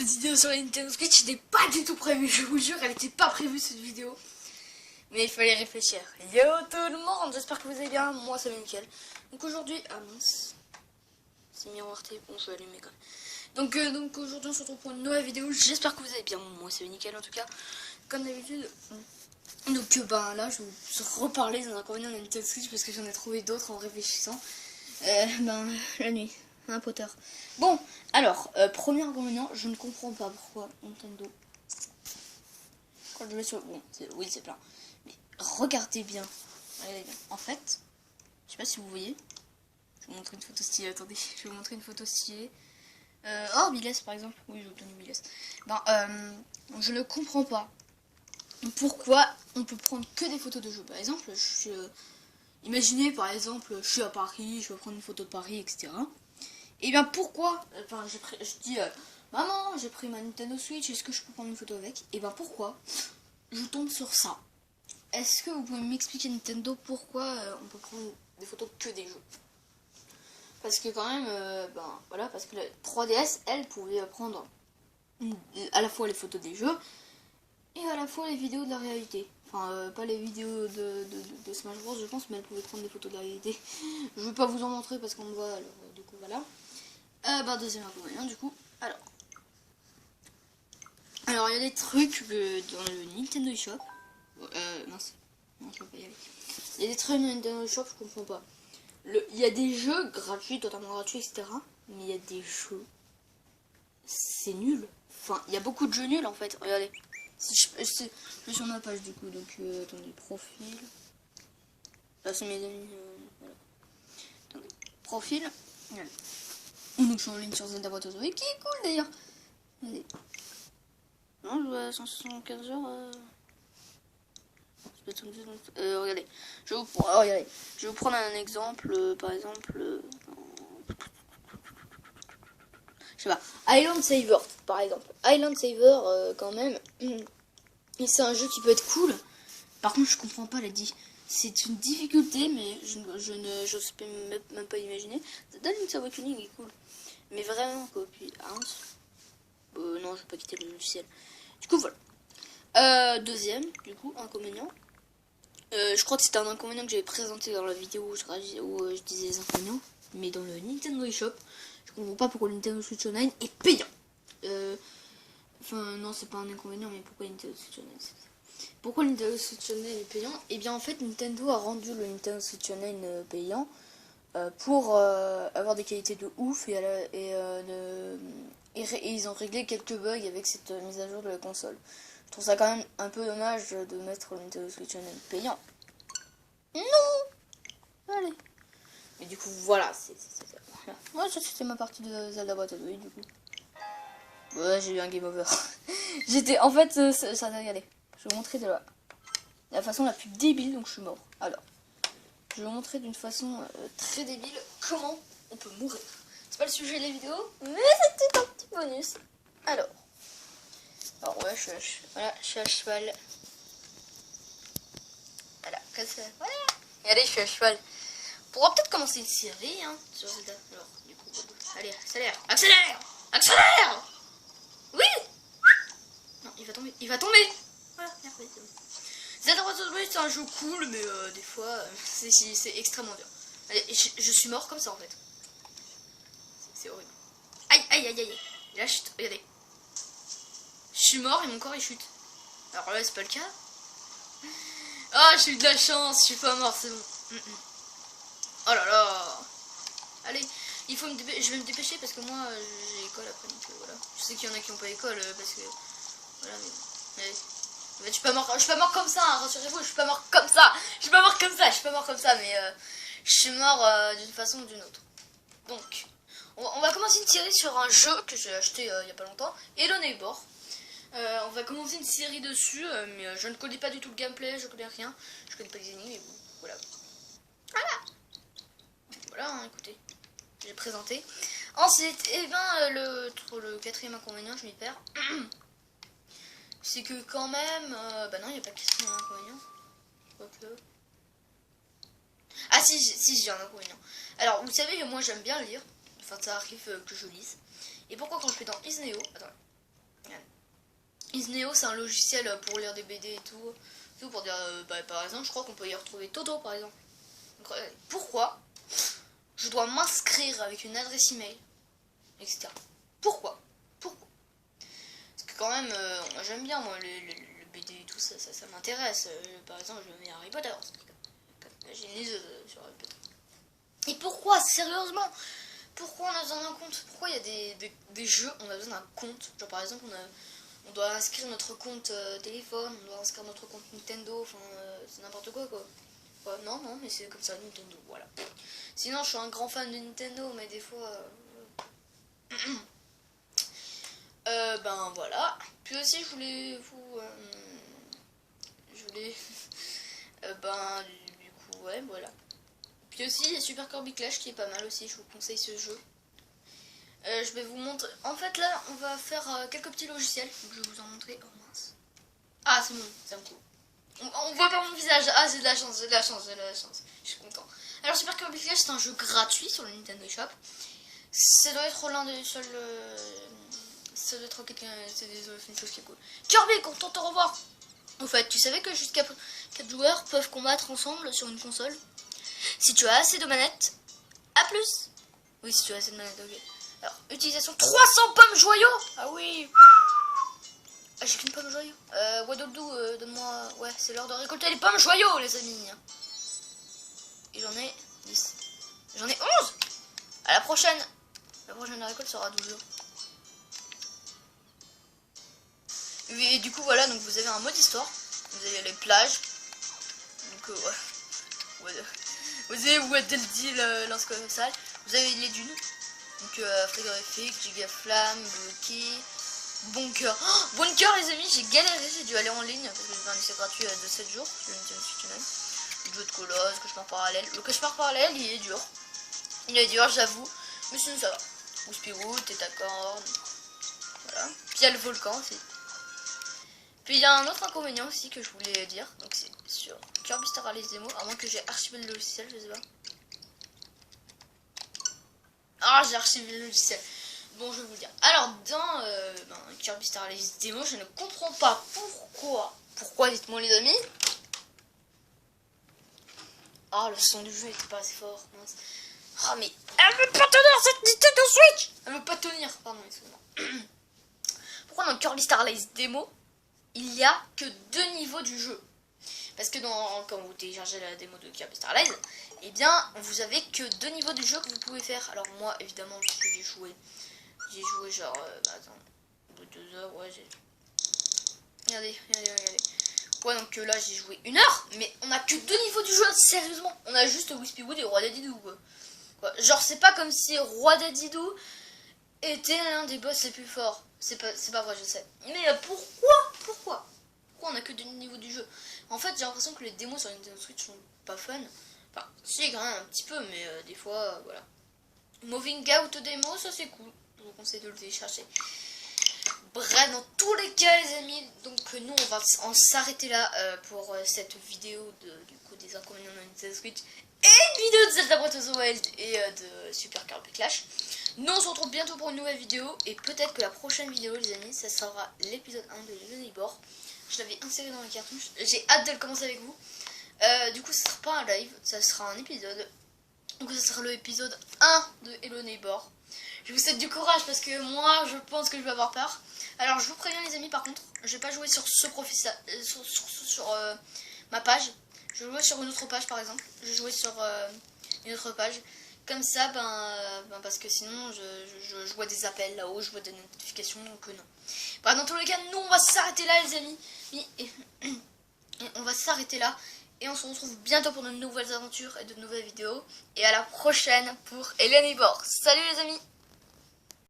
cette vidéo sur la Nintendo Switch n'était pas du tout prévue, je vous jure, elle n'était pas prévue cette vidéo. Mais il fallait réfléchir. Yo tout le monde, j'espère que vous allez bien, moi ça va nickel. Donc aujourd'hui, ah mince, c'est miroirté, bon je vais allumer quand même. Donc aujourd'hui on se retrouve pour une nouvelle vidéo, j'espère que vous allez bien, moi ça va nickel en tout cas, comme d'habitude. Donc là je vais vous reparler des inconvénients de la Nintendo Switch parce que j'en ai trouvé d'autres en réfléchissant. La nuit, un Potter. Bon, alors, premier inconvénient, je ne comprends pas pourquoi Nintendo, quand je vais sur... Bon, oui c'est plein, mais regardez bien, en fait, je sais pas si vous voyez, je vais vous montrer une photo stylée, attendez, je vais vous montrer une photo stylée. Oh, Biles par exemple, oui j'ai obtenu Biles. Je ne comprends pas pourquoi on peut prendre que des photos de jeux. Par exemple, imaginez par exemple, je suis à Paris, je veux prendre une photo de Paris, etc. Et bien pourquoi, je dis, maman, j'ai pris ma Nintendo Switch, est-ce que je peux prendre une photo avec? Et bien pourquoi je tombe sur ça? Est-ce que vous pouvez m'expliquer Nintendo pourquoi on peut prendre des photos que des jeux? Parce que quand même, voilà, parce que la 3DS, elle pouvait prendre à la fois les photos des jeux et à la fois les vidéos de la réalité. Enfin, pas les vidéos de Smash Bros, je pense, mais elle pouvait prendre des photos de la réalité. Je vais pas vous en montrer parce qu'on me voit, alors du coup, voilà. Deuxième inconvénient, du coup. Alors, il y a des trucs dans le Nintendo eShop. Mince. Non, je peux pas y aller. Il y a des trucs dans le Nintendo eShop, je comprends pas. Il y a des jeux gratuits, totalement gratuits, etc. Mais il y a des jeux. C'est nul. Enfin, il y a beaucoup de jeux nuls en fait. Regardez. Si je suis sur ma page du coup, donc attendez, profil. Là c'est mes amis. Voilà. Attendez, profil. Voilà. Donc je suis en ligne sur Zelda Breath of the Wild, qui est cool d'ailleurs. Regardez. Non, je vois 175 heures. Regardez. Regardez. Je vais vous prendre un exemple, par exemple. Je sais pas. Island Saver, par exemple. Island Saver, quand même. C'est un jeu qui peut être cool. Par contre, je comprends pas, elle a dit. C'est une difficulté, mais j'ose même pas imaginer. Link's Awakening est cool. Mais vraiment, quoi. Puis, non, je vais pas quitter le logiciel. Du coup, voilà. Deuxième, du coup, inconvénient. Je crois que c'était un inconvénient que j'avais présenté dans la vidéo où je disais les inconvénients. Mais dans le Nintendo eShop, je comprends pas pourquoi le Nintendo Switch Online est payant. Enfin, non, c'est pas un inconvénient, mais pourquoi Nintendo Switch Online Pourquoi le Nintendo Switch Online est payant? Et bien, en fait, Nintendo a rendu le Nintendo Switch Online payant pour avoir des qualités de ouf et ils ont réglé quelques bugs avec cette mise à jour de la console. Je trouve ça quand même un peu dommage de mettre le Nintendo Switch Online payant. Non. Allez. Mais du coup, voilà, voilà. Ouais, ça c'était ma partie de Zelda Breath of the Wild, du coup. Ouais, j'ai eu un game over. En fait, ça va y aller. Je vais vous montrer de la façon la plus débile, donc je suis mort. Alors, je vais vous montrer d'une façon très débile comment on peut mourir. C'est pas le sujet de la vidéo, mais c'était un petit bonus. Alors ouais, je suis à cheval. Voilà, comme ça. Voilà. Regardez, je suis à cheval. On pourra peut-être commencer une série, hein, sur Zelda. Alors, du coup, allez, accélère. Oui. Non, il va tomber. Voilà, merci. Zelda Breath of the Wild, c'est un jeu cool, mais des fois, c'est extrêmement dur. Allez, je suis mort comme ça, en fait. C'est horrible. Aïe. Et là, chute, regardez. Je suis mort et mon corps, il chute. Alors là, c'est pas le cas. Ah, j'ai eu de la chance, je suis pas mort, c'est bon. Oh là là. Allez, je vais me dépêcher parce que moi, j'ai école après, donc voilà. Je sais qu'il y en a qui n'ont pas école parce que... Voilà, mais... Allez. Je suis pas mort comme ça, hein, rassurez-vous, je suis pas mort comme ça, mais je suis mort d'une façon ou d'une autre. Donc, on va commencer une série sur un jeu que j'ai acheté il y a pas longtemps, Hello Neighbor. On va commencer une série dessus, mais je ne connais pas du tout le gameplay, je connais rien, je connais pas les énigmes, mais bon, voilà. Voilà, hein, écoutez, j'ai présenté. Ensuite, le quatrième inconvénient, je m'y perds. C'est que quand même... non, il n'y a pas de question d'inconvénient. Quoique... Ah si, j'ai un inconvénient. Alors, vous savez que moi j'aime bien lire. Enfin, ça arrive que je lise. Et pourquoi quand je vais dans Isneo... Attends. Isneo, c'est un logiciel pour lire des BD et tout. Tout pour dire, par exemple, je crois qu'on peut y retrouver Toto, par exemple. Donc, pourquoi je dois m'inscrire avec une adresse email, etc. Pourquoi Parce que quand même, j'aime bien, moi, le BD et tout ça, ça m'intéresse. Par exemple, je mets Harry Potter. J'ai une liste sur Harry Potter. Et pourquoi, sérieusement, pourquoi on a besoin d'un compte? Pourquoi il y a des jeux, on a besoin d'un compte? Genre par exemple, on doit inscrire notre compte téléphone, on doit inscrire notre compte Nintendo, enfin c'est n'importe quoi quoi. Non, mais c'est comme ça, Nintendo, voilà. Sinon, je suis un grand fan de Nintendo, mais des fois... ben voilà. Puis aussi, je voulais vous... ben, du coup, ouais, voilà. Puis aussi, il y a Super Kirby Clash qui est pas mal aussi, je vous conseille ce jeu. Je vais vous montrer... En fait, là, on va faire quelques petits logiciels. Donc, je vais vous en montrer. Oh mince. Ah, c'est bon, ça me coûte. On voit pas mon visage. Ah, j'ai de la chance, j'ai de la chance, j'ai de la chance. Je suis content. Alors, Super Kirby Clash, c'est un jeu gratuit sur le Nintendo Shop. Ça doit être l'un des seuls... ça doit être quelqu'un... C'est une chose qui est cool. Kirby, content de te revoir. En fait, tu savais que jusqu'à 4 joueurs peuvent combattre ensemble sur une console? Si tu as assez de manettes, à plus. Oui, si tu as assez de manettes, ok. Alors, utilisation 300 pommes joyaux. Ah oui. Ah, j'ai qu'une pomme joyau. Wadoudou, donne-moi... Ouais, c'est l'heure de récolter les pommes joyaux, les amis. Et j'en ai 10. J'en ai 11. À la prochaine. La prochaine récolte sera 12 jours. Et du coup, voilà, donc vous avez un mode histoire. Vous avez les plages. Donc, ouais. Vous avez Waddle Lance-Colossal. Vous avez les dunes. Donc, frigorifique, gigaflamme, bloqué, bunker. Oh, bunker, les amis, j'ai galéré. J'ai dû aller en ligne parce que j'ai fait un essai gratuit de 7 jours sur Nintendo Switch Online. Le jeu de colosse, cauchemar parallèle. Le cauchemar parallèle, il est dur. Il est dur, j'avoue. Mais sinon, ça va. Ou Spirou, Tétacorn. Voilà. Puis il y a le volcan aussi. Puis il y a un autre inconvénient aussi que je voulais dire. Donc, c'est sur Kirby Star Allies Demo. À moins que j'ai archivé le logiciel, je sais pas. Ah, j'ai archivé le logiciel. Bon, je vais vous le dire. Alors, dans Kirby Star Allies Demo, je ne comprends pas pourquoi. Pourquoi, dites-moi les amis. Ah, le son du jeu était pas assez fort. Mince. Ah, mais elle veut pas tenir cette Nintendo Switch. Elle veut pas tenir. Pardon, excusez-moi. Pourquoi dans Kirby Star Allies Demo, il n'y a que 2 niveaux du jeu? Parce que quand vous téléchargez la démo de Kirby Star Allies, eh bien, vous avez que 2 niveaux du jeu que vous pouvez faire. Alors moi, évidemment, j'ai joué genre, attends, au bout de 2 heures, ouais, regardez. Ouais, donc là, j'ai joué 1 heure, mais on a que 2 niveaux du jeu, sérieusement. On a juste Wispy Wood et Roi Dadidou, quoi. Genre, c'est pas comme si Roi Dadidou était l'un des boss les plus forts. C'est pas vrai, je sais. Mais pourquoi on a que 2 niveaux du jeu? En fait, j'ai l'impression que les démos sur Nintendo Switch sont pas fun. Enfin, si, quand même un petit peu, mais des fois, voilà. Moving Out démo, ça c'est cool. Je vous conseille de le télécharger. Bref, dans tous les cas, les amis, donc nous, on va en s'arrêter là pour cette vidéo du coup des inconvénients de Nintendo Switch et une vidéo de Zelda Breath of the Wild et de Super Kirby Clash. Nous, on se retrouve bientôt pour une nouvelle vidéo et peut-être que la prochaine vidéo, les amis, ça sera l'épisode 1 de Hello Neighbor. Je l'avais inséré dans la cartouche. J'ai hâte de le commencer avec vous. Du coup, ce sera pas un live, ça sera un épisode. Donc, ce sera l'épisode 1 de Hello Neighbor. Je vous souhaite du courage parce que moi, je pense que je vais avoir peur. Alors, je vous préviens, les amis, par contre, je vais pas jouer sur ce profil, sur ma page. Je vais jouer sur une autre page, par exemple. Je vais jouer sur une autre page. Comme ça, parce que sinon, je vois des appels là-haut, je vois des notifications, donc non. Bah, dans tous les cas, nous, on va s'arrêter là, les amis. Et on va s'arrêter là. Et on se retrouve bientôt pour de nouvelles aventures et de nouvelles vidéos. Et à la prochaine pour Hello Neighbor. Salut les amis!